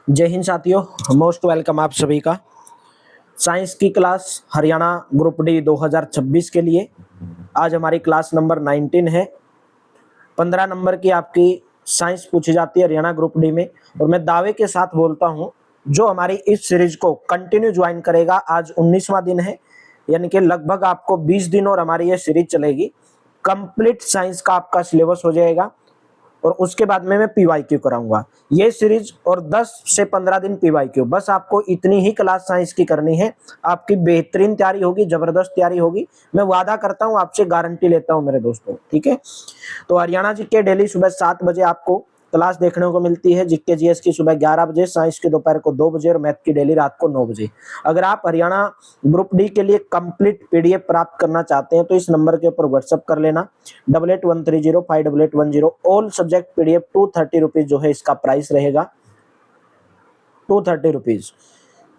जय हिंद साथियों, most welcome आप सभी का साइंस की क्लास हरियाणा ग्रुप डी 2026 के लिए। आज हमारी क्लास नंबर 19 है। 15 नंबर की आपकी साइंस पूछी जाती है हरियाणा ग्रुप डी में, और मैं दावे के साथ बोलता हूं जो हमारी इस सीरीज को कंटिन्यू ज्वाइन करेगा, आज 19वां दिन है, यानी कि लगभग आपको 20 दिन और हमारी ये सीरीज चलेगी। कंप्लीट साइंस का आपका सिलेबस हो जाएगा और उसके बाद में मैं पीवाईक्यू कराऊंगा ये सीरीज, और 10 से 15 दिन पीवाईक्यू। बस आपको इतनी ही क्लास साइंस की करनी है, आपकी बेहतरीन तैयारी होगी, जबरदस्त तैयारी होगी। मैं वादा करता हूं, आपसे गारंटी लेता हूं मेरे दोस्तों, ठीक है। तो हरियाणा जीके डेली सुबह 7 बजे आपको क्लास देखने को मिलती है। जीके जीएस की सुबह 11 बजे, साइंस की दोपहर को 2 बजे और मैथ की डेली रात को 9 बजे। अगर आप हरियाणा ग्रुप डी के लिए कंप्लीट पीडीएफ प्राप्त करना चाहते हैं तो इस नंबर के ऊपर व्हाट्सएप कर लेना 8813058810। ऑल सब्जेक्ट पीडीएफ 230 रुपीज जो है इसका प्राइस रहेगा, 230 rupees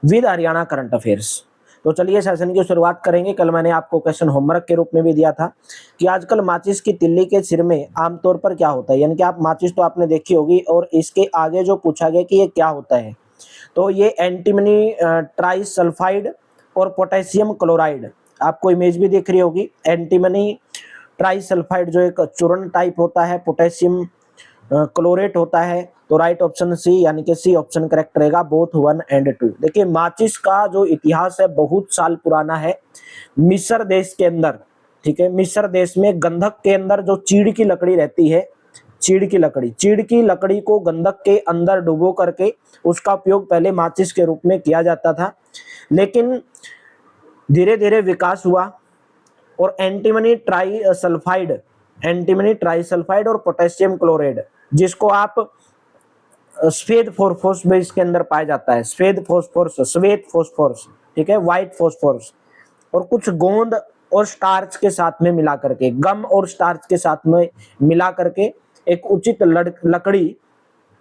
with Haryana current affairs. तो चलिए सेशन की शुरुआत करेंगे। कल मैंने आपको क्वेश्चन होमवर्क के रूप में भी दिया था कि आजकल माचिस की तिल्ली के सिर में आमतौर पर क्या होता है, यानी कि आप माचिस तो आपने देखी होगी, और इसके आगे जो पूछा गया कि ये क्या होता है, तो ये एंटीमनी ट्राइसल्फाइड और पोटेशियम क्लोराइड, आपको इमेज भी दिख रही होगी। एंटीमनी ट्राइसल्फाइड जो एक चूर्ण टाइप होता है, पोटेशियम क्लोरेट होता है। तो राइट ऑप्शन सी, यानी कि सी ऑप्शन करेक्ट रहेगा, बोथ 1 एंड 2। देखिए माचिस का जो इतिहास है बहुत साल पुराना है। मिस्र देश के अंदर, ठीक है, मिस्र देश में गंधक के अंदर जो चीड़ की लकड़ी रहती है, चीड़ की लकड़ी को गंधक के अंदर डुबो करके उसका उपयोग पहले माचिस के रूप में किया जाता था। लेकिन धीरे धीरे विकास हुआ और एंटीमनी ट्राइसल्फाइड और पोटेशियम क्लोराइड, जिसको आप श्वेत फोस्फोरस भी इसके अंदर पाया जाता है, श्वेत फोस्फोरस, ठीक है, व्हाइट फोस्फोरस, और कुछ गोंद और स्टार्च के साथ में मिला करके, गम और स्टार्च के साथ में मिला करके एक उचित लकड़ी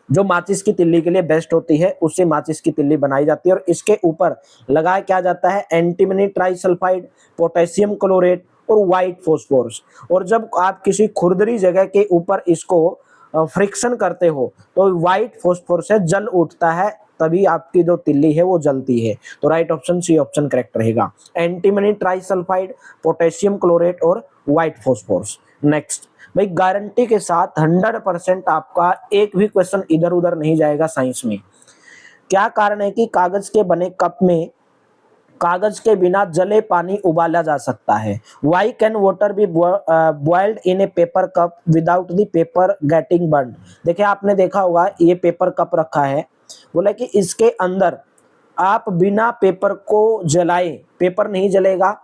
जो माचिस की तिल्ली के लिए बेस्ट होती है, उससे माचिस की तिल्ली बनाई जाती है। और इसके ऊपर लगाया क्या जाता है, एंटीमनी ट्राइसल्फाइड, पोटेशियम क्लोरेट और व्हाइट फोस्फोरस। और जब आप किसी खुरदरी जगह के ऊपर इसको फ्रिक्शन करते हो तो व्हाइट फोस्फोरस से जल उठता है, तभी आपकी जो तिल्ली है वो जलती है। तो right option C option correct रहेगा, एंटीमनी ट्राइसल्फाइड, पोटेशियम क्लोरेट और व्हाइट फोस्फोरस। नेक्स्ट भाई, गारंटी के साथ 100% आपका एक भी क्वेश्चन इधर उधर नहीं जाएगा साइंस में। क्या कारण है कि कागज के बने कप में कागज के बिना जले पानी उबाला जा सकता है? Why can water be boiled in a paper cup without the paper getting burn? देखिए आपने देखा होगा, ये पेपर कप रखा है, बोला कि इसके अंदर आप बिना पेपर को जलाए, पेपर नहीं जलेगा,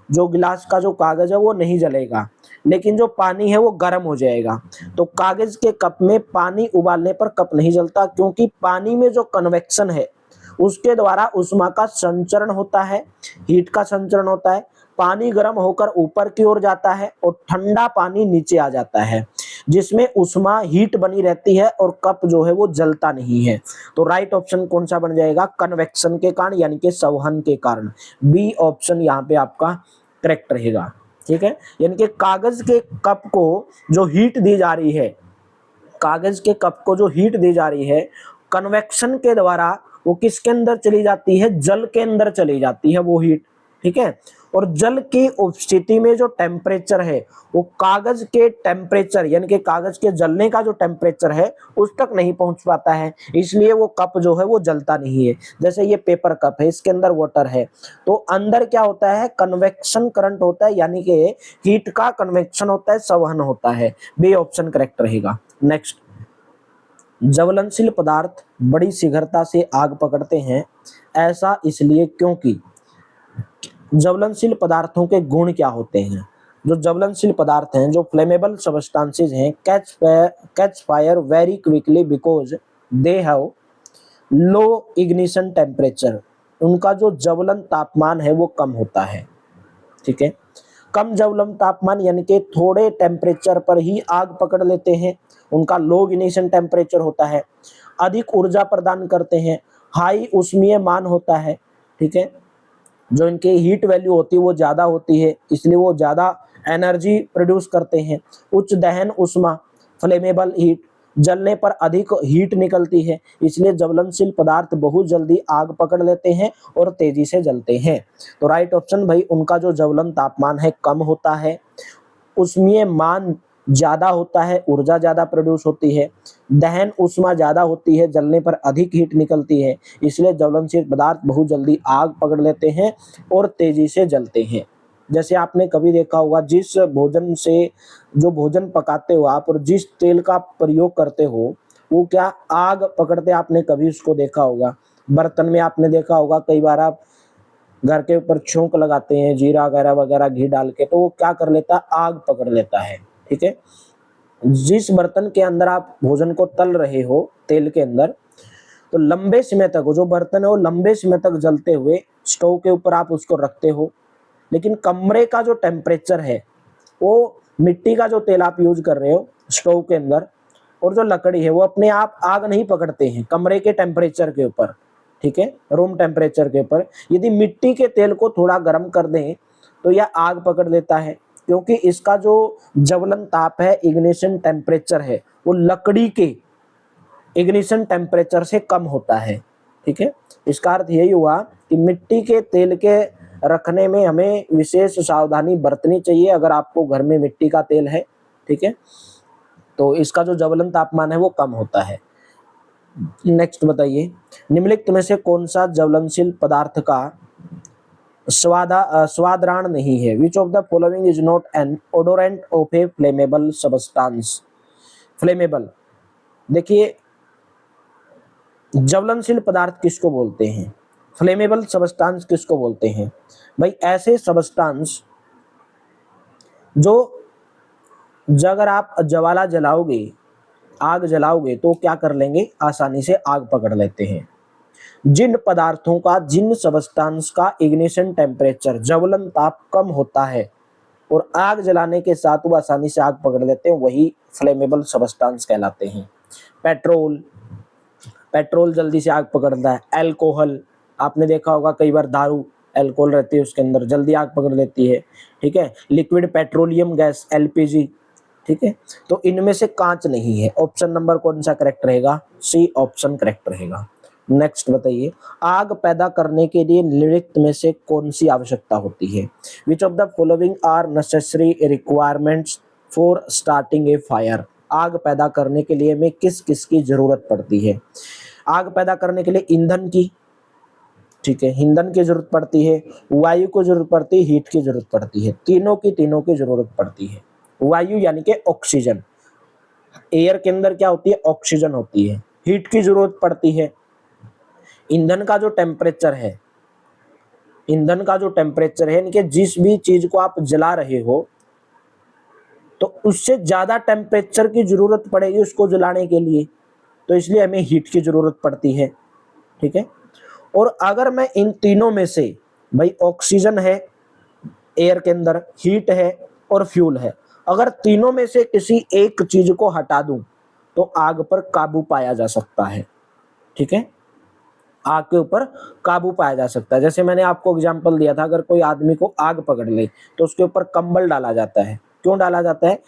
जो गिलास का जो कागज है वो नहीं जलेगा, लेकिन जो पानी है वो गर्म हो जाएगा। तो कागज के कप में पानी उबालने पर कप नहीं जलता, क्योंकि पानी में जो कन्वेक्शन है उसके द्वारा उष्मा का संचरण होता है, हीट का संचरण होता है। पानी गर्म होकर ऊपर की ओर जाता है और ठंडा पानी नीचे आ जाता है, जिसमें उष्मा हीट बनी रहती है और कप जो है वो जलता नहीं है। तो राइट ऑप्शन कौन सा बन जाएगा, कन्वेक्शन के कारण, यानी कि संवहन के कारण। बी ऑप्शन यहाँ पे आपका करेक्ट रहेगा, ठीक है। यानी कि कागज के कप को जो हीट दी जा रही है, कागज के कप को जो हीट दी जा रही है, कन्वेक्शन के द्वारा वो किसके अंदर चली जाती है, जल के अंदर चली जाती है वो हीट, ठीक है। और जल की उपस्थिति में जो टेम्परेचर है वो कागज के टेम्परेचर, यानी कि कागज के जलने का जो टेम्परेचर है उस तक नहीं पहुंच पाता है, इसलिए वो कप जो है वो जलता नहीं है। जैसे ये पेपर कप है, इसके अंदर वाटर है, तो अंदर क्या होता है, कन्वेक्शन करंट होता है, यानी कि हीट का कन्वेक्शन होता है, संवहन होता है। बी ऑप्शन करेक्ट रहेगा। नेक्स्ट, ज्वलनशील पदार्थ बड़ी शीघ्रता से आग पकड़ते हैं, ऐसा इसलिए क्योंकि ज्वलनशील पदार्थों के गुण क्या होते हैं? जो ज्वलनशील पदार्थ हैं, जो फ्लेमेबल सब्सटेंसेस हैं, catch fire very quickly because they have low ignition temperature. उनका जो ज्वलन तापमान है वो कम होता है, ठीक है। कम ज्वलन तापमान यानी कि थोड़े टेम्परेचर पर ही आग पकड़ लेते हैं, उनका लो इग्निशन टेम्परेचर होता है। अधिक ऊर्जा प्रदान करते हैं, हाई ऊष्मीय मान होता है, ठीक है। जो इनकी हीट वैल्यू होती है वो ज़्यादा होती है, इसलिए वो ज़्यादा एनर्जी प्रोड्यूस करते हैं। उच्च दहन ऊष्मा, फ्लेमेबल हीट, जलने पर अधिक हीट निकलती है, इसलिए ज्वलनशील पदार्थ बहुत जल्दी आग पकड़ लेते हैं और तेजी से जलते हैं। तो राइट ऑप्शन भाई, उनका जो ज्वलन तापमान है कम होता है, उसमें मान ज्यादा होता है, ऊर्जा ज्यादा प्रोड्यूस होती है, दहन ऊष्मा ज्यादा होती है, जलने पर अधिक हीट निकलती है, इसलिए ज्वलनशील पदार्थ बहुत जल्दी आग पकड़ लेते हैं और तेजी से जलते हैं। जैसे आपने कभी देखा होगा, जिस भोजन से जो भोजन पकाते हो आप और जिस तेल का प्रयोग करते हो, वो क्या आग पकड़ते, आपने कभी उसको देखा होगा। बर्तन में आपने देखा होगा, कई बार आप घर के ऊपर छोंक लगाते हैं जीरा वगैरह वगैरह घी डाल के, तो वो क्या कर लेता है, आग पकड़ लेता है। ठीक है, जिस बर्तन के अंदर आप भोजन को तल रहे हो तेल के अंदर, तो लंबे समय तक वो जो बर्तन है वो लंबे समय तक जलते हुए स्टोव के ऊपर आप उसको रखते हो, लेकिन कमरे का जो टेम्परेचर है, वो मिट्टी का जो तेल आप यूज कर रहे हो स्टोव के अंदर और जो लकड़ी है, वो अपने आप आग नहीं पकड़ते हैं कमरे के टेम्परेचर के ऊपर। ठीक है, रूम टेम्परेचर के ऊपर यदि मिट्टी के तेल को थोड़ा गर्म कर दें तो यह आग पकड़ लेता है, क्योंकि इसका जो ज्वलन ताप है, इग्निशन टेम्परेचर है, वो लकड़ी के इग्निशन टेम्परेचर से कम होता है। ठीक है, इसका अर्थ यही हुआ कि मिट्टी के तेल के रखने में हमें विशेष सावधानी बरतनी चाहिए अगर आपको घर में मिट्टी का तेल है। ठीक है, तो इसका जो ज्वलन तापमान है वो कम होता है। नेक्स्ट बताइए, निम्नलिखित में से कौन सा ज्वलनशील पदार्थ का स्वादरान नहीं है? Which of the following is not an odorant of a flammable substance? Flammable, देखिए ज्वलनशील पदार्थ किसको बोलते हैं, फ्लेमेबल सबस्टांस किसको बोलते हैं? भाई ऐसे सबस्टांस जो अगर आप ज्वाला जलाओगे, आग जलाओगे तो क्या कर लेंगे, आसानी से आग पकड़ लेते हैं। जिन पदार्थों का, जिन सबस्टांस का इग्निशन टेम्परेचर, ज्वलन ताप कम होता है और आग जलाने के साथ वो आसानी से आग पकड़ लेते हैं, वही फ्लेमेबल सबस्टांस कहलाते हैं। पेट्रोल, पेट्रोल जल्दी से आग पकड़ता है। अल्कोहल, आपने देखा होगा कई बार दारू अल्कोहल रहती है उसके अंदर, जल्दी आग पकड़ लेती है। ठीक है, लिक्विड पेट्रोलियम गैस एलपीजी। ठीक है, तो इनमें से कांच नहीं है। ऑप्शन नंबर कौन सा करेक्ट रहेगा? सी ऑप्शन करेक्ट रहेगा। नेक्स्ट बताइए, आग पैदा करने के लिए निम्नलिखित में से कौन सी आवश्यकता होती है? Which of the following are necessary requirements for starting a fire? आग पैदा करने के लिए हमें किस किस की जरूरत पड़ती है? आग पैदा करने के लिए ईंधन की, ठीक है, ईंधन की जरूरत पड़ती है, वायु को जरूरत पड़ती है, हीट की जरूरत पड़ती है, तीनों की जरूरत पड़ती है। वायु यानी कि ऑक्सीजन, एयर के अंदर क्या होती है, ऑक्सीजन होती है। हीट की जरूरत पड़ती है, ईंधन का जो टेम्परेचर है, ईंधन का जो टेम्परेचर है, यानी कि जिस भी चीज को आप जला रहे हो तो उससे ज्यादा टेम्परेचर की जरूरत पड़ेगी उसको जलाने के लिए, तो इसलिए हमें हीट की जरूरत पड़ती है। ठीक है, और अगर मैं इन तीनों में से, भाई ऑक्सीजन है एयर के अंदर, हीट है और फ्यूल है, अगर तीनों में से किसी एक चीज को हटा दूं तो आग पर काबू पाया जा सकता है। ठीक है, आग के ऊपर काबू पाया जा सकता है। जैसे मैंने आपको एग्जांपल दिया था, अगर कोई आदमी को आग पकड़ ले तो उसके ऊपर कंबल डाला जाता है। क्यों डाला जाता है?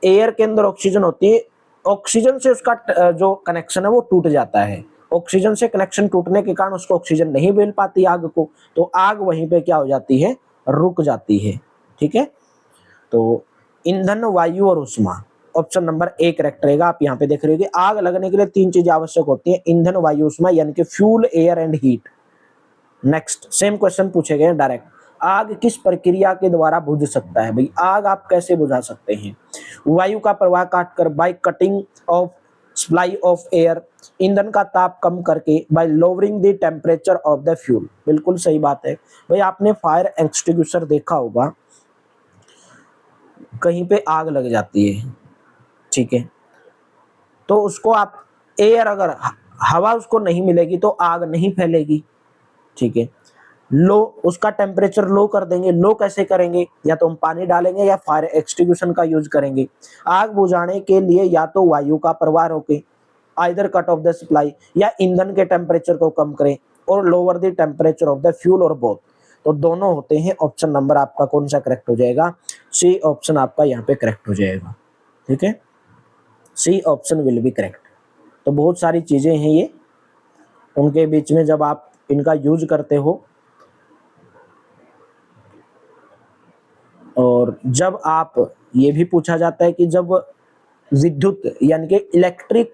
एयर के अंदर ऑक्सीजन होती है, ऑक्सीजन से उसका जो कनेक्शन है वो टूट जाता है। ऑक्सीजन से कनेक्शन टूटने के कारण उसको ऑक्सीजन नहीं मिल पाती आग को, तो आग वहीं पे क्या हो जाती है, रुक जाती है। ठीक है, तो ईंधन, वायु और ऊष्मा, ऑप्शन नंबर ए करेक्ट रहेगा। आप यहाँ पे देख रहे हो कि आग लगने के लिए तीन चीजें आवश्यक होती हैं, ईंधन, वायु, ऊष्मा, यानी कि fuel, air and heat. Next same question पूछे गए डायरेक्ट, आग किस प्रक्रिया के द्वारा बुझ सकता है? भाई आग आप कैसे बुझा सकते हैं? वायु का प्रवाह काटकर, by cutting of supply of air, ईंधन का ताप कम करके, bye lowering the temperature of the fuel. बिल्कुल सही बात है भाई, आपने फायर एक्सटिंग्विशर देखा होगा, कहीं पे आग लग जाती है, ठीक है, तो उसको आप एयर, अगर हवा उसको नहीं मिलेगी तो आग नहीं फैलेगी। ठीक है, लो, उसका टेम्परेचर लो कर देंगे। लो कैसे करेंगे? या तो हम पानी डालेंगे या फायर एक्सटिंग्विशन का यूज करेंगे। आग बुझाने के लिए या तो वायु का प्रवाह रोके, either cut off the supply, या ईंधन के टेम्परेचर को कम करें, और lower the temperature of the fuel, और बोथ। तो दोनों होते हैं। ऑप्शन नंबर आपका कौन सा करेक्ट हो जाएगा? सी ऑप्शन आपका यहाँ पे करेक्ट हो जाएगा। ठीक है, C option will be correct. तो बहुत सारी चीजें हैं ये, उनके बीच में जब आप इनका यूज करते हो और जब आप, ये भी पूछा जाता है कि जब विद्युत यानी कि इलेक्ट्रिक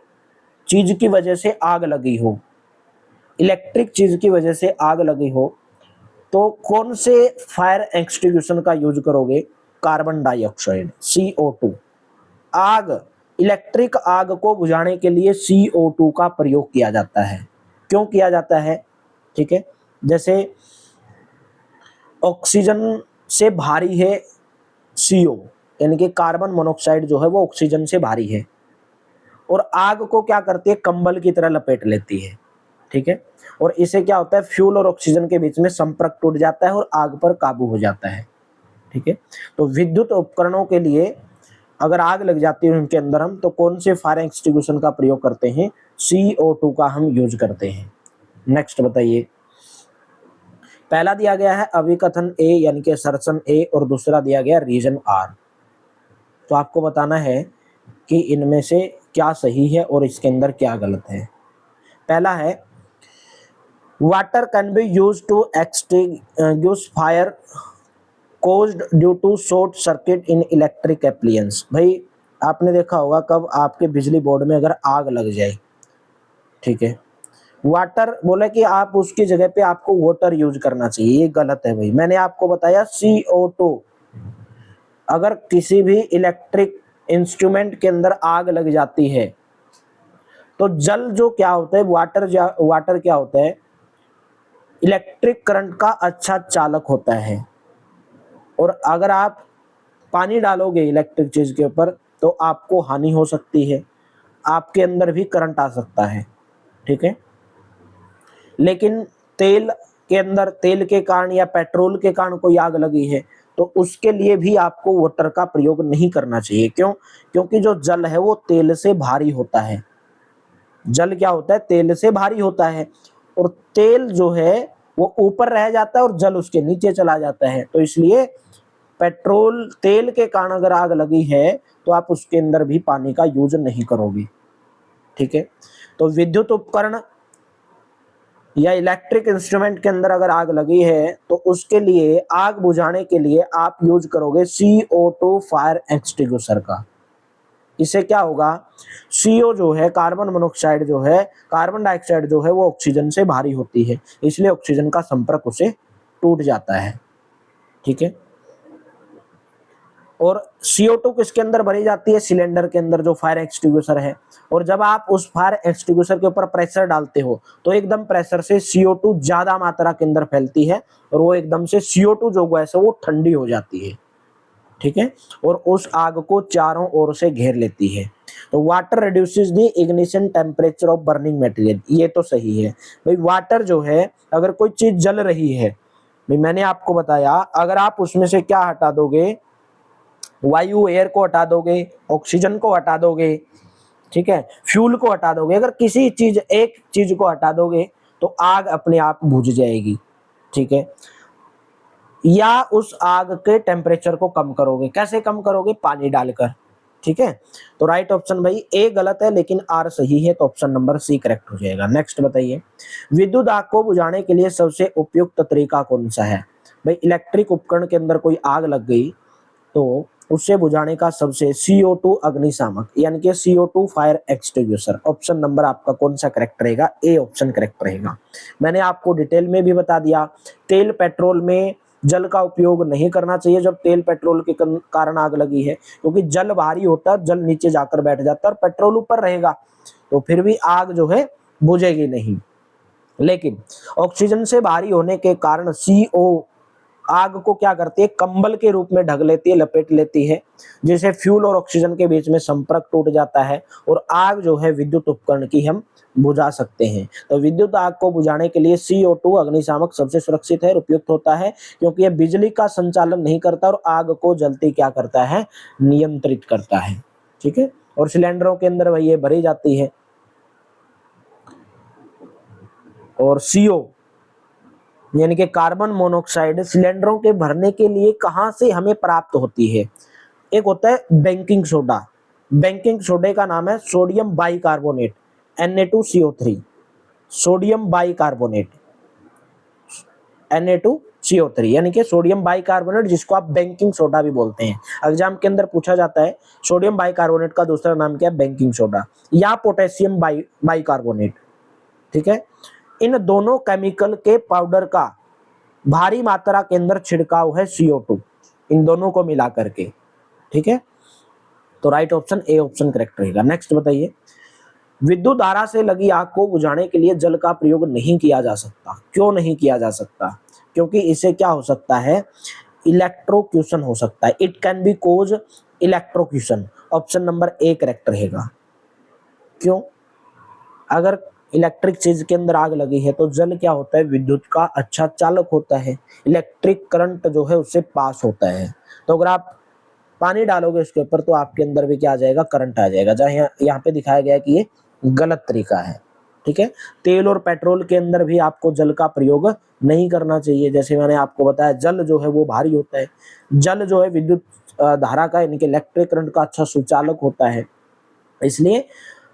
चीज की वजह से आग लगी हो, इलेक्ट्रिक चीज की वजह से आग लगी हो तो कौन से फायर एक्सटिंग्विशन का यूज करोगे? Carbon dioxide, CO2। आग, इलेक्ट्रिक आग को बुझाने के लिए CO2 का प्रयोग किया जाता है। क्यों किया जाता है? ठीक है, जैसे ऑक्सीजन से भारी है CO, यानी कि कार्बन मोनोऑक्साइड जो है वो ऑक्सीजन से भारी है और आग को क्या करती है? कंबल की तरह लपेट लेती है। ठीक है, और इसे क्या होता है? फ्यूल और ऑक्सीजन के बीच में संपर्क टूट जाता है और आग पर काबू हो जाता है। ठीक है, तो विद्युत उपकरणों के लिए अगर आग लग जाती है उनके अंदर हम, तो कौन से फायर एक्सटिंग्विशन का प्रयोग करते हैं? CO2 का हम यूज करते हैं। नेक्स्ट बताइए। पहला दिया गया है अभिकथन ए यानी कि असर्शन ए और दूसरा दिया गया रीजन आर। तो आपको बताना है कि इनमें से क्या सही है और इसके अंदर क्या गलत है। पहला है water can be use to extinguish fire caused due to short circuit in electric appliances. भाई आपने देखा होगा कब आपके बिजली बोर्ड में अगर आग लग जाए, ठीक है, वाटर बोले कि आप उसकी जगह पे आपको वाटर यूज करना चाहिए, ये गलत है भाई। मैंने आपको बताया CO2। अगर किसी भी इलेक्ट्रिक इंस्ट्रूमेंट के अंदर आग लग जाती है तो जल जो क्या होता है, वाटर क्या होता है? इलेक्ट्रिक करंट का अच्छा चालक होता है। और अगर आप पानी डालोगे इलेक्ट्रिक चीज के ऊपर तो आपको हानि हो सकती है, आपके अंदर भी करंट आ सकता है। ठीक है, लेकिन तेल के अंदर, तेल के कारण या पेट्रोल के कारण कोई आग लगी है तो उसके लिए भी आपको वाटर का प्रयोग नहीं करना चाहिए। क्यों? क्योंकि जो जल है वो तेल से भारी होता है। जल क्या होता है? तेल से भारी होता है और तेल जो है वो ऊपर रह जाता है और जल उसके नीचे चला जाता है। तो इसलिए पेट्रोल, तेल के कारण अगर आग लगी है तो आप उसके अंदर भी पानी का यूज नहीं करोगे। ठीक है, तो विद्युत उपकरण या इलेक्ट्रिक इंस्ट्रूमेंट के अंदर अगर आग लगी है तो उसके लिए, आग बुझाने के लिए आप यूज करोगे CO2 फायर एक्सटिंग्विशर का। इससे क्या होगा? CO जो है, कार्बन मोनोऑक्साइड जो है, कार्बन डाइऑक्साइड जो है वो ऑक्सीजन से भारी होती है, इसलिए ऑक्सीजन का संपर्क उसे टूट जाता है। ठीक है, और CO2 किसके अंदर भरी जाती है? सिलेंडर के अंदर, जो फायर एक्सटिंग्विशर है। और जब आप उस फायर एक्सटिंग्विशर के ऊपर प्रेशर डालते हो तो एकदम प्रेशर से CO2 ज्यादा मात्रा के अंदर फैलती है और वो एकदम से CO2 जो गैस है वो ठंडी हो जाती है। ठीक है, और उस आग को चारों ओर से घेर लेती है। तो water reduces the ignition temperature of burning material, ये तो सही है भाई। वाटर जो है, अगर कोई चीज जल रही है, भाई मैंने आपको बताया, अगर आप उसमें से क्या हटा दोगे? वायु, एयर को हटा दोगे, ऑक्सीजन को हटा दोगे, ठीक है, फ्यूल को हटा दोगे, अगर किसी चीज, एक चीज को हटा दोगे तो आग अपने आप बुझ जाएगी। ठीक है, या उस आग के टेम्परेचर को कम करोगे। कैसे कम करोगे? पानी डालकर। ठीक है, तो राइट ऑप्शन भाई ए गलत है लेकिन आर सही है, तो ऑप्शन नंबर सी करेक्ट हो जाएगा। नेक्स्ट बताइए, विद्युत आग को बुझाने के लिए सबसे उपयुक्त तरीका कौन सा है? भाई इलेक्ट्रिक उपकरण के अंदर कोई आग लग गई तो उससे बुझाने का सबसे, CO2 अग्निशामक यानी कि CO2 fire extinguisher. Option number आपका कौन सा करेक्ट रहेगा? ए ऑप्शन करेक्ट रहेगा। मैंने आपको डिटेल में भी बता दिया, तेल पेट्रोल में जल का उपयोग नहीं करना चाहिए जब तेल पेट्रोल के कारण आग लगी है, क्योंकि जल भारी होता है, जल नीचे जाकर बैठ जाता है और पेट्रोल ऊपर रहेगा तो फिर भी आग जो है बुझेगी नहीं। लेकिन ऑक्सीजन से भारी होने के कारण CO आग को क्या करती है? कंबल के रूप में ढक लेती है, लपेट लेती है, जिससे फ्यूल और ऑक्सीजन के बीच में संपर्क टूट जाता है और आग जो है विद्युत उपकरण की हम बुझा सकते हैं। तो विद्युत आग को बुझाने के लिए CO2 अग्निशामक सबसे सुरक्षित है, उपयुक्त होता है, क्योंकि यह बिजली का संचालन नहीं करता और आग को जलती क्या करता है? नियंत्रित करता है। ठीक है, और सिलेंडरों के अंदर वही ये भरी जाती है। और CO यानी कि कार्बन मोनोऑक्साइड सिलेंडरों के भरने के लिए कहां से हमें प्राप्त होती है? एक होता है बेकिंग सोडा, बेकिंग सोडे का नाम है sodium bicarbonate, Na2CO3, sodium bicarbonate, Na2CO3 यानी कि सोडियम बाइकार्बोनेट, जिसको आप बेकिंग सोडा भी बोलते हैं। एग्जाम के अंदर पूछा जाता है सोडियम बाइकार्बोनेट का दूसरा नाम क्या है, बेकिंग सोडा या पोटेशियम बाइकार्बोनेट। ठीक है, इन दोनों केमिकल के पाउडर का भारी मात्रा के अंदर छिड़काव है CO2, इन दोनों को मिला करके। ठीक है, तो right option A option correct रहेगा। नेक्स्ट बताइए, विद्युत धारा से लगी आग को बुझाने के लिए जल का प्रयोग नहीं किया जा सकता। क्यों नहीं किया जा सकता? क्योंकि इसे क्या हो सकता है, इलेक्ट्रोक्यूशन हो सकता है। It can be cause electrocution, option number A correct रहेगा। क्यों? अगर इलेक्ट्रिक चीज के अंदर आग लगी है तो जल क्या होता है, विद्युत का अच्छा चालक होता है, इलेक्ट्रिक करंट जो है उससे पास होता है। तो अगर आप पानी डालोगे इसके ऊपर तो आपके अंदर भी क्या आ जाएगा, करंट आ जाएगा। जहाँ यहाँ पे दिखाया गया है कि ये गलत तरीका है। ठीक है, तेल और पेट्रोल के अंदर भी आपको जल का प्रयोग नहीं करना चाहिए। जैसे मैंने आपको बताया, जल जो है वो भारी होता है, जल जो है विद्युत धारा का यानी कि इलेक्ट्रिक करंट का अच्छा सुचालक होता है। इसलिए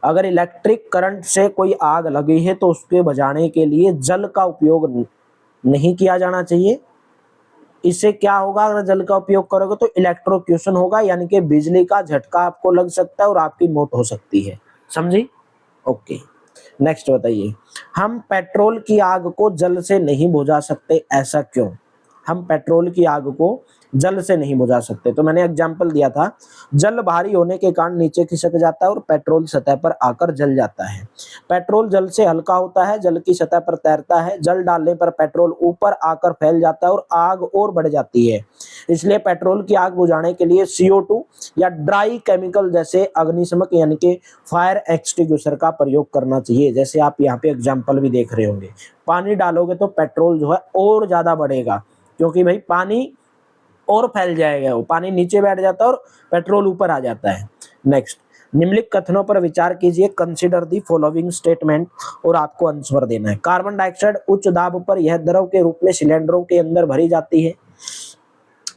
अगर इलेक्ट्रिक करंट से कोई आग लगी है तो उसके बुझाने के लिए जल का उपयोग नहीं किया जाना चाहिए। इससे क्या होगा, अगर जल का उपयोग करोगे तो इलेक्ट्रोक्यूशन होगा, यानी कि बिजली का झटका आपको लग सकता है और आपकी मौत हो सकती है। समझी? ओके, नेक्स्ट बताइए, हम पेट्रोल की आग को जल से नहीं बुझा सकते, ऐसा क्यों? हम पेट्रोल की आग को जल से नहीं बुझा सकते, तो मैंने एग्जांपल दिया था, जल भारी होने के कारण नीचे खिसक जाता है और पेट्रोल सतह पर आकर जल जाता है। पेट्रोल जल से हल्का होता है, जल की सतह पर तैरता है, जल डालने पर पेट्रोल ऊपर आकर फैल जाता है और आग और बढ़ जाती है। इसलिए पेट्रोल की आग बुझाने के लिए CO2 या ड्राई केमिकल जैसे अग्निशमक यानी कि फायर एक्सटिंग्विशर का प्रयोग करना चाहिए। जैसे आप यहाँ पे एग्जांपल भी देख रहे होंगे, पानी डालोगे तो पेट्रोल जो है और ज्यादा बढ़ेगा, क्योंकि भाई पानी और फैल जाएगा, वो पानी नीचे बैठ जाता है और पेट्रोल ऊपर आ जाता है। नेक्स्ट, निम्नलिखित कथनों पर विचार कीजिए, कंसीडर दी फॉलोइंग स्टेटमेंट, और आपको आंसर देना है। कार्बन डाइऑक्साइड उच्च दाब पर यह द्रव के रूप में सिलेंडरों के अंदर भरी जाती है।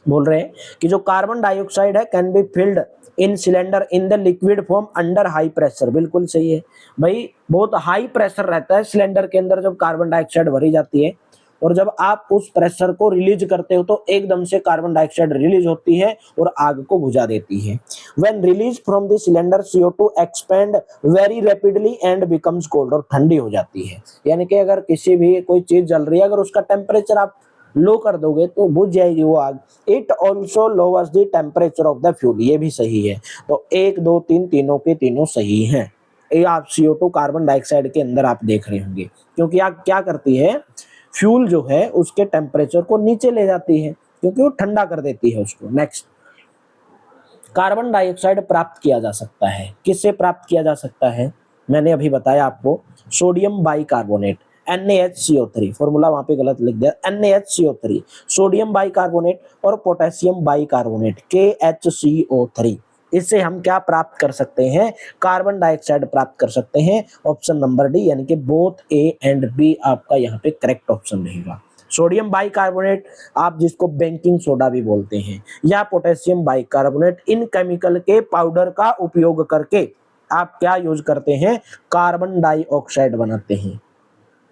बोल रहे हैं कि जो कार्बन डाइऑक्साइड है can be filled in cylinder in the liquid form under high pressure. बिल्कुल सही है भाई, बहुत हाई प्रेशर रहता है सिलेंडर के अंदर जब कार्बन डाइऑक्साइड भरी जाती है, और जब आप उस प्रेशर को रिलीज करते हो तो एकदम से कार्बन डाइऑक्साइड रिलीज होती है और आग को बुझा देती है। When release from the cylinder CO2 expand very rapidly and becomes cold, और ठंडी हो जाती है। यानी कि अगर किसी भी कोई चीज जल रही है, अगर उसका टेम्परेचर आप लो कर दोगे तो बुझ जाएगी वो आग। It also lowers the temperature of the fuel, ये भी सही है। तो 1 2 3 तीनों के तीनों सही हैं। ये आप CO2 कार्बन डाइऑक्साइड के अंदर आप देख रहे होंगे, क्योंकि आग क्या करती है, फ्यूल जो है उसके टेम्परेचर को नीचे ले जाती है, क्योंकि वो ठंडा कर देती है उसको। नेक्स्ट, कार्बन डाइऑक्साइड प्राप्त किया जा सकता है, किससे प्राप्त किया जा सकता है? मैंने अभी बताया आपको, सोडियम बाइकार्बोनेट NaHCO3, फॉर्मूला वहां पे गलत लिख दिया, NaHCO3, सोडियम बाइकार्बोनेट और पोटेशियम बाइकार्बोनेट KHCO3। इससे हम क्या प्राप्त कर सकते हैं, कार्बन डाइऑक्साइड प्राप्त कर सकते हैं। ऑप्शन नंबर डी यानी कि बोथ A एंड B आपका यहाँ पे करेक्ट ऑप्शन रहेगा। सोडियम बाइकार्बोनेट आप जिसको बेकिंग सोडा भी बोलते हैं, या पोटेशियम बाइकार्बोनेट, इन केमिकल के पाउडर का उपयोग करके आप क्या यूज करते हैं, कार्बन डाइऑक्साइड बनाते हैं।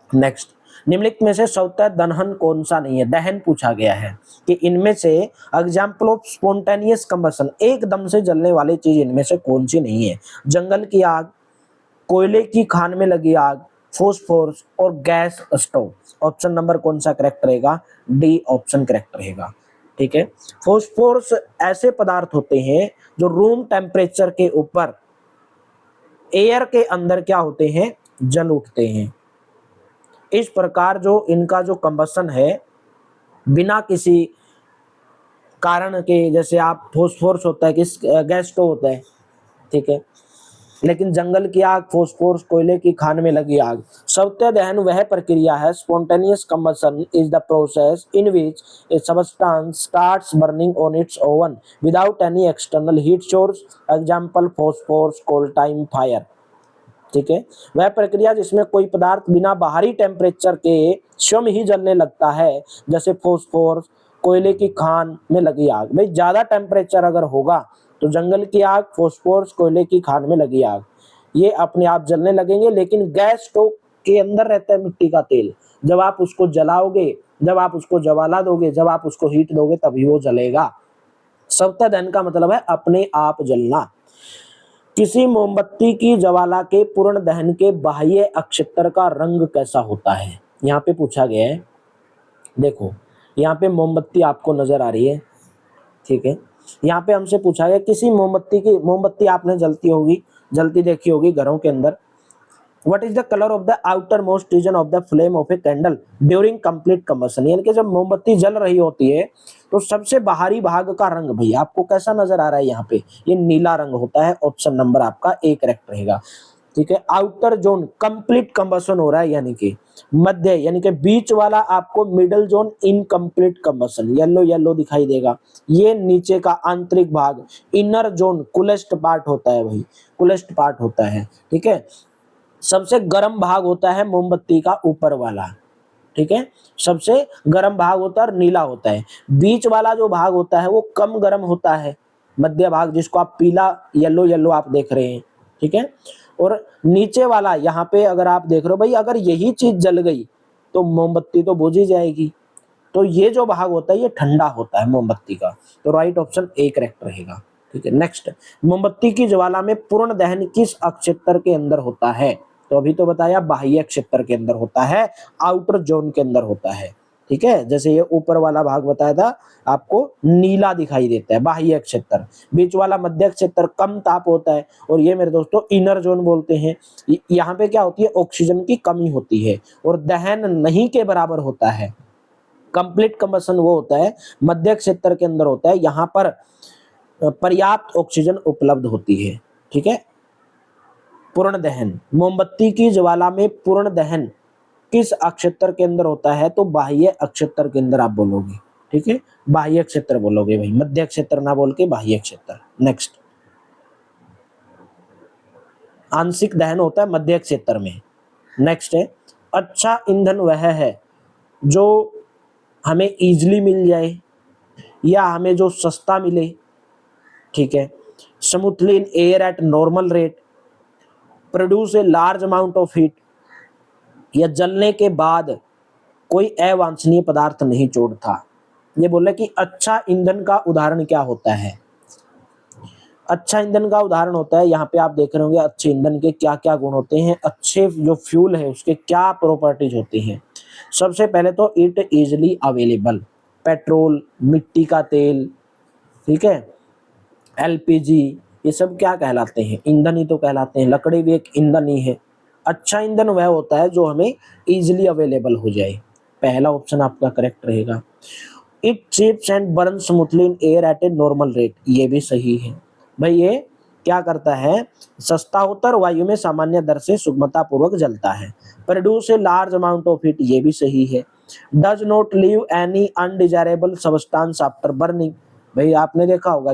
नेक्स्ट, निम्नलिखित में से स्वतः दहन कौन सा नहीं है? दहन पूछा गया है कि इनमें से एग्जाम्पल ऑफ स्पॉन्टेनियस कंबशन, एकदम से जलने वाली चीज इनमें से कौन सी नहीं है? जंगल की आग, कोयले की खान में लगी आग, फॉस्फोरस और गैस स्टोव। ऑप्शन नंबर कौन सा करेक्ट रहेगा? डी ऑप्शन करेक्ट रहेगा। ठीक है, फॉस्फोरस ऐसे पदार्थ होते हैं जो रूम टेम्परेचर के ऊपर एयर के अंदर क्या होते हैं, जल उठते हैं। इस प्रकार जो इनका जो कंबशन है बिना किसी कारण के, जैसे आप फॉस्फोरस होता है, किस गैस स्टोव होता है, ठीक है, लेकिन जंगल की आग, फॉस्फोरस, कोयले की खान में लगी आग। स्वतः दहन वह प्रक्रिया है, spontaneous combustion is the process in which a substance starts burning on its own without any external heat source. Example phosphorus, coal time, fire. ठीक है, वह प्रक्रिया जिसमें कोई पदार्थ बिना बाहरी टेम्परेचर के स्वयं ही जलने लगता है, जैसे फॉस्फोरस, कोयले की खान में लगी आग। भाई ज्यादा टेम्परेचर अगर होगा तो जंगल की आग, फॉस्फोरस कोयले की खान में लगी आग, ये अपने आप जलने लगेंगे। लेकिन गैस स्टोव के अंदर रहता है मिट्टी का तेल, जब आप उसको जलाओगे, जब आप उसको ज्वाला दोगे, जब आप उसको हीट दोगे तभी वो जलेगा। सप्तः दहन का मतलब है अपने आप जलना। किसी मोमबत्ती की ज्वाला के पूर्ण दहन के बाह्य अक्षतर का रंग कैसा होता है? यहाँ पे पूछा गया है। देखो यहाँ पे मोमबत्ती आपको नजर आ रही है, ठीक है। यहाँ पे हमसे पूछा गया किसी मोमबत्ती आपने जलती देखी होगी घरों के अंदर। What is the colour of the outer most region of the flame of a candle during complete combustion? यानी कि जब मोमबत्ती जल रही होती है तो सबसे बाहरी भाग का रंग भाई आपको कैसा नजर आ रहा है? यहाँ पे ये नीला रंग होता है। ऑप्शन नंबर आपका ए करेक्ट रहेगा, ठीक है। आउटर जोन कंप्लीट कंबशन हो रहा है, यानी कि मध्य, यानी कि बीच वाला आपको middle zone incomplete combustion, yellow yellow दिखाई देगा। ये नीचे का आंतरिक भाग इनर जोन कूलेस्ट पार्ट होता है भाई, कूलेस्ट पार्ट होता है, ठीक है। सबसे गर्म भाग होता है मोमबत्ती का ऊपर वाला, ठीक है। सबसे गर्म भाग होता है और नीला होता है। बीच वाला जो भाग होता है वो कम गर्म होता है, मध्य भाग जिसको आप पीला येलो येलो आप देख रहे हैं, ठीक है। और नीचे वाला यहाँ पे अगर आप देख रहे हो भाई, अगर यही चीज जल गई तो मोमबत्ती तो बुझ ही जाएगी। तो ये जो भाग होता है ये ठंडा होता है मोमबत्ती का। तो राइट ऑप्शन ए करेक्ट रहेगा, ठीक है। नेक्स्ट, मोमबत्ती की ज्वाला में पूर्ण दहन किस अक्षेत्र के अंदर होता है? तो अभी तो बताया बाह्य क्षेत्र के अंदर होता है, आउटर जोन के अंदर होता है, ठीक है। जैसे ये ऊपर वाला भाग बताया था आपको नीला दिखाई देता है बाह्य क्षेत्र, बीच वाला मध्य क्षेत्र कम ताप होता है, और ये मेरे दोस्तों इनर जोन बोलते हैं। यहाँ पे क्या होती है, ऑक्सीजन की कमी होती है और दहन नहीं के बराबर होता है। कंप्लीट कंबशन वो होता है मध्य क्षेत्र के अंदर होता है, यहाँ पर पर्याप्त ऑक्सीजन उपलब्ध होती है, ठीक है। पूर्ण दहन, मोमबत्ती की ज्वाला में पूर्ण दहन किस अक्षेत्र के अंदर होता है? तो बाह्य अक्षेत्र के अंदर आप बोलोगे, ठीक है। बाह्य क्षेत्र बोलोगे भाई, मध्य क्षेत्र ना बोल के बाह्य क्षेत्र। नेक्स्ट, आंशिक दहन होता है मध्य क्षेत्र में। नेक्स्ट है, अच्छा ईंधन वह है जो हमें इजीली मिल जाए या हमें जो सस्ता मिले, ठीक है। Smoothly in air at normal rate, produce a large amount of heat, या जलने के बाद कोई अवांछनीय पदार्थ नहीं छोड़ता। ये बोले कि अच्छा ईंधन का उदाहरण क्या होता है? अच्छा ईंधन का उदाहरण होता है, यहाँ पे आप देख रहे होंगे अच्छे ईंधन के क्या क्या गुण होते हैं, अच्छे जो फ्यूल है उसके क्या प्रॉपर्टीज होती हैं। सबसे पहले तो इट इजिली अवेलेबल, पेट्रोल, मिट्टी का तेल, ठीक है, एलपीजी, ये सब क्या कहलाते हैं? ईंधन ही तो कहलाते हैं। लकड़ी भी एक ईंधन ही है। अच्छा ईंधन वह होता है जो हमें इजिली अवेलेबल हो जाए, पहला ऑप्शन आपका करेक्ट रहेगा। It chips and burn smoothly in air at a normal rate, ये भी सही है भाई। ये क्या करता है, सस्ता होता है और वायु में सामान्य दर से सुगमता पूर्वक जलता है। Produce a large amount of heat, ये भी सही है। Does not leave any undesirable substance after burning, भाई आपने देखा होगा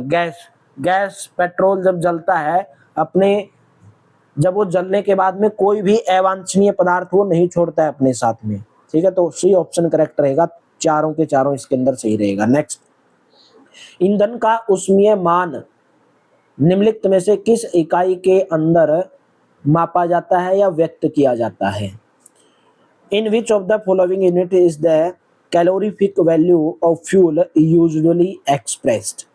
गैस पेट्रोल जब जलता है अपने, जब वो जलने के बाद में कोई भी अवांछनीय पदार्थ वो नहीं छोड़ता है अपने साथ में, ठीक है। तो सी ऑप्शन करेक्ट रहेगा, चारों के चारों इसके अंदर सही रहेगा। नेक्स्ट, ईंधन का ऊष्मीय मान निम्नलिखित में से किस इकाई के अंदर मापा जाता है या व्यक्त किया जाता है? In which of the following unit is the calorific value of fuel usually expressed?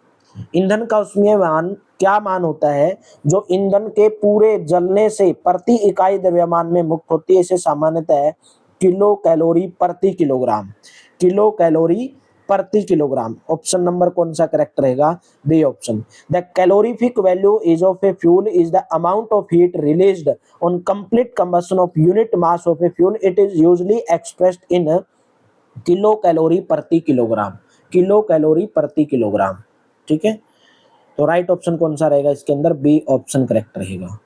ईंधन का ऊष्मीय मान क्या मान होता है जो ईंधन के पूरे जलने से प्रति इकाई द्रव्यमान में मुक्त होती है? इसे सामान्यतः किलो कैलोरी प्रति किलोग्राम, किलो कैलोरी प्रति किलोग्राम। ऑप्शन नंबर कौन सा करेक्ट रहेगा? B option. The calorific value is of a fuel is the amount of heat released on complete combustion of unit mass of a fuel. It is usually expressed in kilo calorie प्रति kilogram, kilo calorie प्रति kilogram, ठीक है। तो right option कौन सा रहेगा इसके अंदर? बी ऑप्शन करेक्ट रहेगा,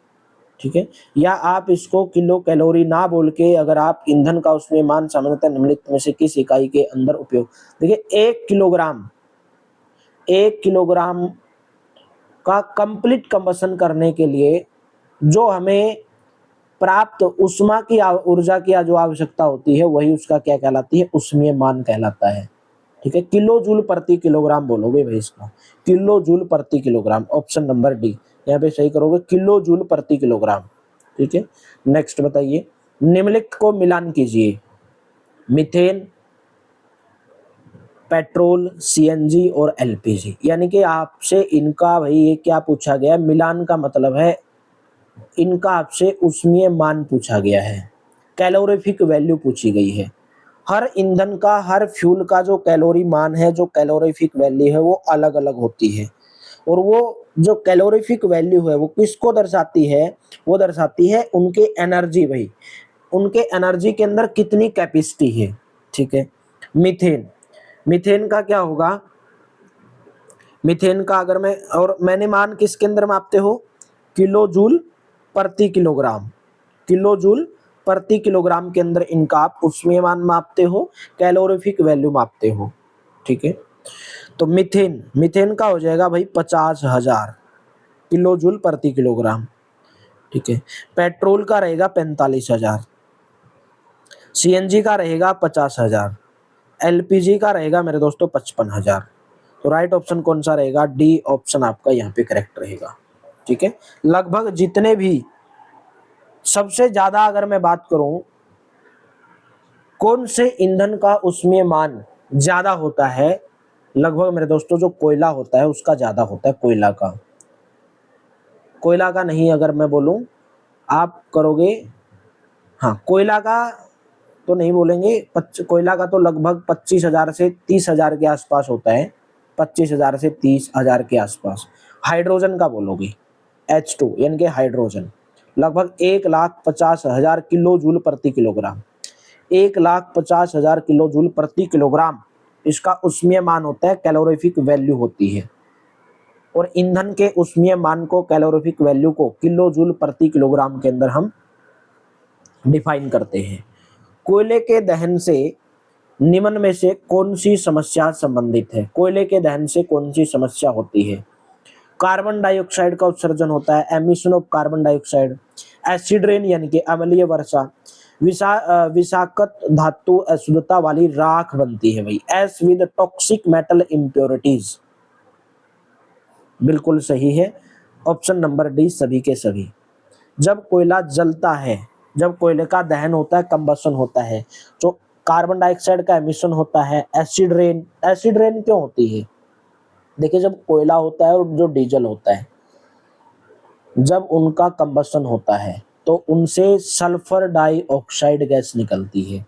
ठीक है। या आप इसको किलो कैलोरी ना बोल के अगर आप ईंधन का उसमें मान सामान्यतः निम्नलिखित में से किस इकाई के अंदर उपयोग, देखिए 1 किलोग्राम का कंप्लीट कंबशन करने के लिए जो हमें प्राप्त उष्मा की ऊर्जा की जो आवश्यकता होती है वही उसका क्या कहलाती है? ऊष्मीय मान कहलाता है, ठीक है, किलो जूल प्रति किलोग्राम बोलोगे भाई इसका, किलो जूल प्रति किलोग्राम, ऑप्शन नंबर डी यहाँ पे सही करोगे, किलो जूल प्रति किलोग्राम। ठीक है, नेक्स्ट बताइए, निम्नलिखित को मिलान कीजिए, मीथेन, पेट्रोल, सीएनजी और एलपीजी। यानी कि आपसे इनका भाई ये क्या पूछा गया, मिलान का मतलब है इनका आपसे उष्मीय मान पूछा गया है, कैलोरीफिक वैल्यू पूछी गई है। हर ईंधन का, हर फ्यूल का जो कैलोरी मान है, जो कैलोरीफिक वैल्यू है वो अलग अलग होती है। और वो जो कैलोरीफिक वैल्यू है वो किसको दर्शाती है, वो दर्शाती है उनके एनर्जी भाई, उनके एनर्जी के अंदर कितनी कैपेसिटी है। ठीक है, मीथेन, मीथेन का क्या होगा, मीथेन का अगर मैं, और मैंने मान किसके अंदर मापते हो, किलो जूल प्रति किलोग्राम, किलो जूल प्रति किलोग्राम के अंदर इनका आप उसमें मान मापते हो, कैलोरीफिक वैल्यू मापते हो। ठीक है, तो मीथेन, मीथेन का हो जाएगा भाई 50,000 किलो जूल प्रति किलोग्राम। ठीक है, पेट्रोल का रहेगा 45,000, सीएनजी का रहेगा 50,000, एलपीजी का रहेगा मेरे दोस्तों 55,000। तो राइट ऑप्शन कौन सा रहेगा, डी ऑप्शन आपका यहाँ पे करेक्ट रहेगा। ठीक है, लगभग जितने भी, सबसे ज्यादा अगर मैं बात करूं कौन से ईंधन का उसमें मान ज्यादा होता है, लगभग मेरे दोस्तों जो कोयला होता है उसका ज्यादा होता है, कोयला का, कोयला का नहीं अगर मैं बोलूं आप करोगे, हाँ कोयला का तो नहीं बोलेंगे, कोयला का तो लगभग 25,000 से 30,000 के आसपास होता है, 25,000 से 30,000 के आसपास। हाइड्रोजन का बोलोगे, H2 यानी कि हाइड्रोजन, लगभग 1,50,000 किलो जूल प्रति किलोग्राम, 1,50,000 किलो जूल प्रति किलोग्राम इसका उष्मीय मान होता है, कैलोरीफिक वैल्यू होती है। और ईंधन के उष्मीय मान को, कैलोरीफिक वैल्यू को किलो जूल प्रति किलोग्राम के अंदर हम डिफाइन करते हैं। कोयले के दहन से निम्न में से कौन सी समस्या संबंधित है, कोयले के दहन से कौन सी समस्या होती है, कार्बन डाइऑक्साइड का उत्सर्जन होता है, emission of carbon dioxide, acid rain यानी कि अम्लीय वर्षा, विषाक्त धातु अशुद्धता वाली राख बनती है भाई, S with toxic metal impurities. बिल्कुल सही है, ऑप्शन नंबर डी सभी के सभी। जब कोयला जलता है, जब कोयले का दहन होता है, कंबशन होता है, जो कार्बन डाइऑक्साइड का एमिशन होता है, एसिड रेन, एसिड रेन क्यों होती है, देखिए जब कोयला होता है और जो डीजल होता है, जब उनका कंबशन होता है तो उनसे सल्फर डाइऑक्साइड गैस निकलती है,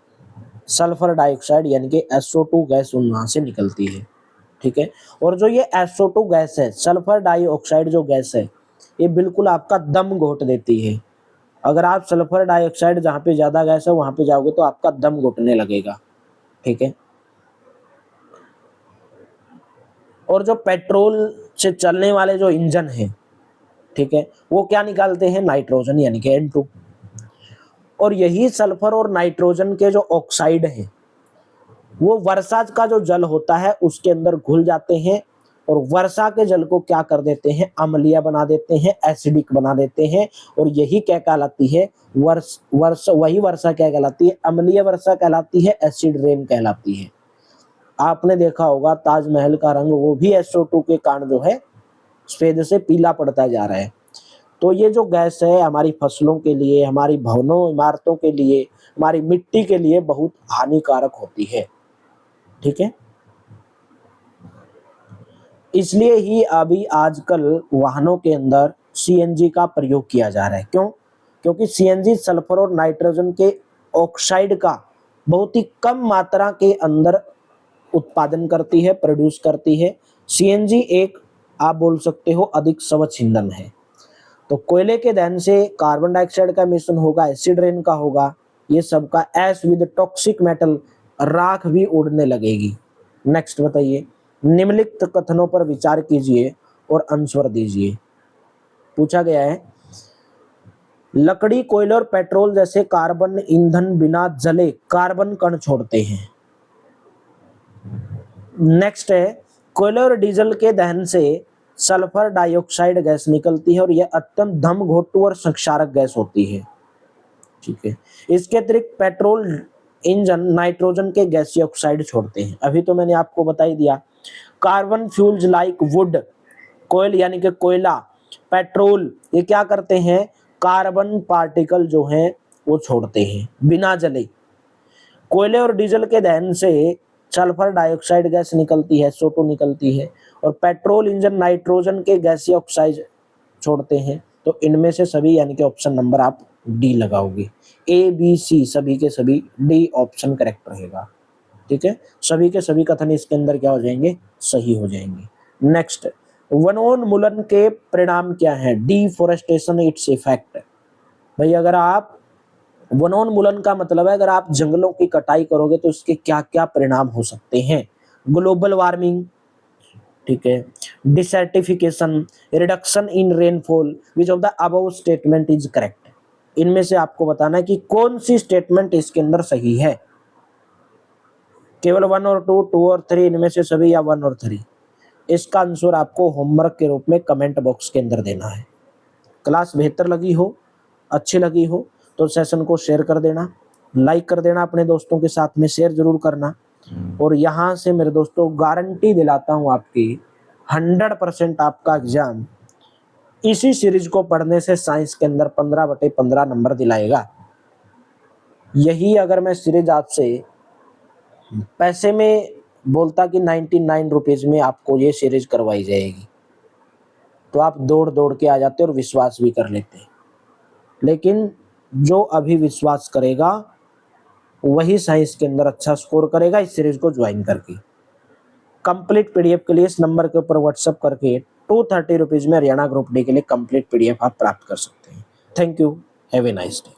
सल्फर डाइऑक्साइड यानी कि SO2 गैस वहां से निकलती है। ठीक है, और जो ये SO2 गैस है, सल्फर डाइऑक्साइड जो गैस है, ये बिल्कुल आपका दम घोट देती है। अगर आप सल्फर डाइऑक्साइड जहाँ पे ज्यादा गैस है वहां पे जाओगे तो आपका दम घुटने लगेगा। ठीक है, और जो पेट्रोल से चलने वाले जो इंजन है, ठीक है, वो क्या निकालते हैं, नाइट्रोजन यानी कि N2। और यही सल्फर और नाइट्रोजन के जो ऑक्साइड हैं वो वर्षा का जो जल होता है उसके अंदर घुल जाते हैं, और वर्षा के जल को क्या कर देते हैं, अम्लीय बना देते हैं, एसिडिक बना देते हैं। और यही क्या कहलाती है, वही वर्षा क्या कहलाती है, अम्लीय वर्षा कहलाती है, एसिड रेन कहलाती है। आपने देखा होगा ताजमहल का रंग वो भी SO2 के कारण जो है सफेद से पीला पड़ता जा रहा है। तो ये जो गैस है हमारी फसलों के लिए, हमारी भवनों इमारतों के लिए, हमारी मिट्टी के लिए बहुत हानिकारक होती है। ठीक है, इसलिए ही अभी आजकल वाहनों के अंदर CNG का प्रयोग किया जा रहा है। क्यों, क्योंकि CNG सल्फर और नाइट्रोजन के ऑक्साइड का बहुत ही कम मात्रा के अंदर उत्पादन करती है, प्रोड्यूस करती है। CNG एक आप बोल सकते हो अधिक स्वच्छ ईंधन है। तो कोयले के दहन से कार्बन डाइऑक्साइड का मिश्रण होगा, एसिड रेन का होगा, ये सब का एस विद टॉक्सिक मेटल, राख भी उड़ने लगेगी। नेक्स्ट बताइए, निम्नलिखित कथनों पर विचार कीजिए और आंसर दीजिए। पूछा गया है, लकड़ी, कोयले और पेट्रोल जैसे कार्बन ईंधन बिना जले कार्बन कण छोड़ते हैं। नेक्स्ट है, कोयले और डीजल के दहन से सल्फर डाइऑक्साइड गैस निकलती है और यह अत्यंत दमघोटू और क्षारक गैस होती है। ठीक है, इसके अतिरिक्त पेट्रोल इंजन नाइट्रोजन के गैसीय ऑक्साइड छोड़ते हैं, अभी तो मैंने आपको बता ही दिया। कार्बन फ्यूल्स लाइक वुड, कोयल यानी कि कोयला, पेट्रोल, ये क्या करते हैं, कार्बन पार्टिकल जो हैं वो छोड़ते हैं बिना जले। कोयले और डीजल के दहन से सल्फर डाइऑक्साइड गैस निकलती है, SO2 निकलती है, और पेट्रोल इंजन नाइट्रोजन के गैसीय ऑक्साइड छोड़ते हैं। तो इनमें से सभी यानी कि ऑप्शन नंबर आप डी लगाओगे, ए बी सी सभी के सभी डी ऑप्शन करेक्ट रहेगा। ठीक है, सभी के सभी कथन इसके अंदर क्या हो जाएंगे, सही हो जाएंगे। नेक्स्ट, वनोन्मूलन के परिणाम क्या है, डिफोरेस्टेशन इट्स इफेक्ट। भाई अगर आप, वनोन्मूलन का मतलब है अगर आप जंगलों की कटाई करोगे तो इसके क्या क्या परिणाम हो सकते हैं, ग्लोबल वार्मिंग, ठीक है, desertification, reduction in rainfall, which of the above statement is correct. इनमें से आपको बताना है कि कौन सी स्टेटमेंट इसके अंदर सही है, केवल 1 और 2, 2 और 3, इनमें से सभी या 1 और 3। इसका आंसर आपको होमवर्क के रूप में कमेंट बॉक्स के अंदर देना है। क्लास बेहतर लगी हो, अच्छी लगी हो तो सेशन को शेयर कर देना, लाइक कर देना, अपने दोस्तों के साथ में शेयर जरूर करना। और यहाँ से मेरे दोस्तों गारंटी दिलाता हूँ आपकी 100% आपका एग्जाम इसी सीरीज को पढ़ने से साइंस के अंदर 15/15 नंबर दिलाएगा। यही अगर मैं सीरीज आपसे पैसे में बोलता कि 99 रुपीज में आपको ये सीरीज करवाई जाएगी तो आप दौड़ दौड़ के आ जाते और विश्वास भी कर लेते। लेकिन जो अभी विश्वास करेगा वही साइंस के अंदर अच्छा स्कोर करेगा इस सीरीज को ज्वाइन करके। कंप्लीट पीडीएफ के लिए इस नंबर के ऊपर व्हाट्सएप करके 230 रुपीज में हरियाणा ग्रुप डी के लिए कंप्लीट पीडीएफ आप प्राप्त कर सकते हैं। Thank you, have a nice day.